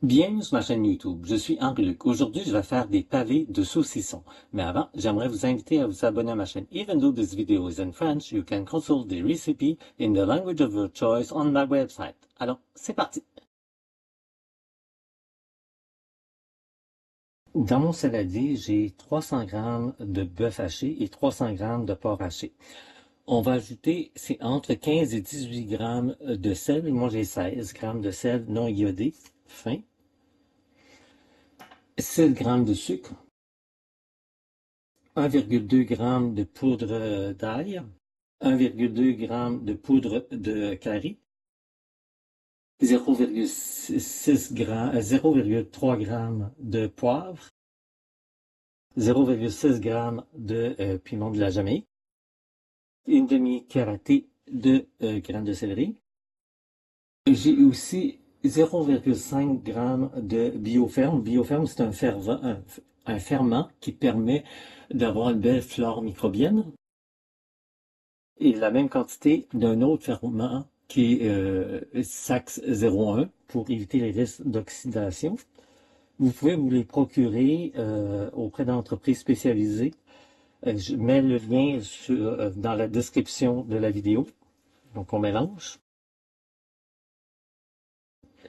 Bienvenue sur ma chaîne YouTube, je suis Henri-Luc. Aujourd'hui, je vais faire des pavés de saucisson. Mais avant, j'aimerais vous inviter à vous abonner à ma chaîne. Even though this video is in French, you can consult the recipe in the language of your choice on my website. Alors, c'est parti! Dans mon saladier, j'ai 300 g de bœuf haché et 300 g de porc haché. On va ajouter, c'est entre 15 et 18 g de sel. Moi, j'ai 16 g de sel non iodé, fin. 7 g de sucre. 1,2 g de poudre d'ail, 1,2 g de poudre de curry, 0,3 g de poivre, 0,6 g de piment de la Jamaïque, une demi-caratée de graines de céleri. J'ai aussi 0,5 g de bioferme. Bioferme, c'est un ferment qui permet d'avoir une belle flore microbienne. Et la même quantité d'un autre ferment qui est SAX01 pour éviter les risques d'oxydation. Vous pouvez vous les procurer auprès d'entreprises spécialisées. Je mets le lien dans la description de la vidéo. Donc on mélange.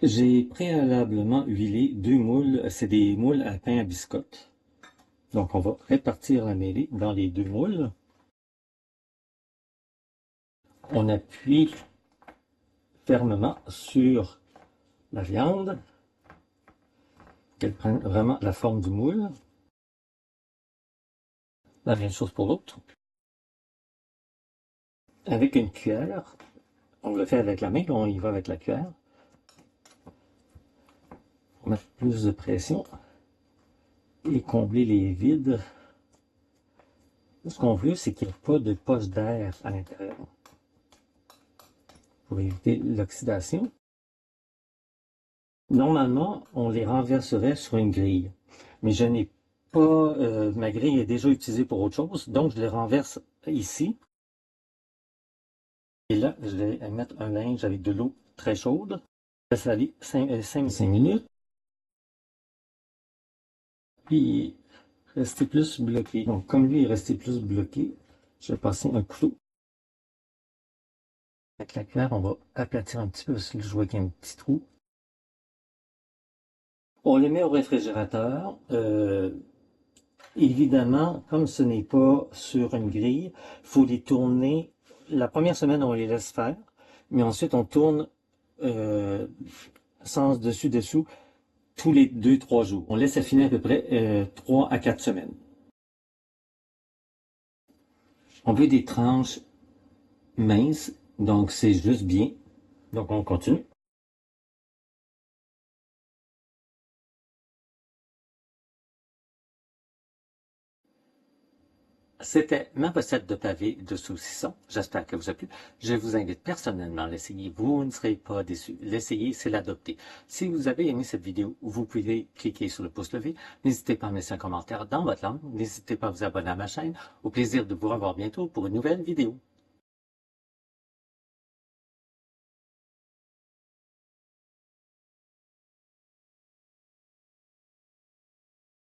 J'ai préalablement huilé 2 moules, c'est des moules à pain à biscotte. Donc on va répartir la mêlée dans les 2 moules. On appuie fermement sur la viande, qu'elle prenne vraiment la forme du moule. La même chose pour l'autre. Avec une cuillère, on le fait avec la main, on y va avec la cuillère. On met plus de pression et combler les vides. Ce qu'on veut, c'est qu'il n'y ait pas de poche d'air à l'intérieur pour éviter l'oxydation. Normalement, on les renverserait sur une grille, mais je n'ai pas, ma grille est déjà utilisée pour autre chose, donc je les renverse ici. Et là, je vais mettre un linge avec de l'eau très chaude. Je laisse aller 5 minutes. Puis, rester plus bloqué. Donc, comme lui est resté plus bloqué, je vais passer un couteau. Avec la cuillère, on va aplatir un petit peu parce que je vois qu'il y a un petit trou. On les met au réfrigérateur. Évidemment, comme ce n'est pas sur une grille, il faut les tourner. La première semaine, on les laisse faire, mais ensuite, on tourne sens dessus-dessous tous les 2-3 jours. On laisse affiner à peu près 3 à 4 semaines. On veut des tranches minces, donc c'est juste bien. Donc on continue. C'était ma recette de pavé de saucisson. J'espère que vous a plu. Je vous invite personnellement à l'essayer. Vous ne serez pas déçus. L'essayer, c'est l'adopter. Si vous avez aimé cette vidéo, vous pouvez cliquer sur le pouce levé. N'hésitez pas à me laisser un commentaire dans votre langue. N'hésitez pas à vous abonner à ma chaîne. Au plaisir de vous revoir bientôt pour une nouvelle vidéo.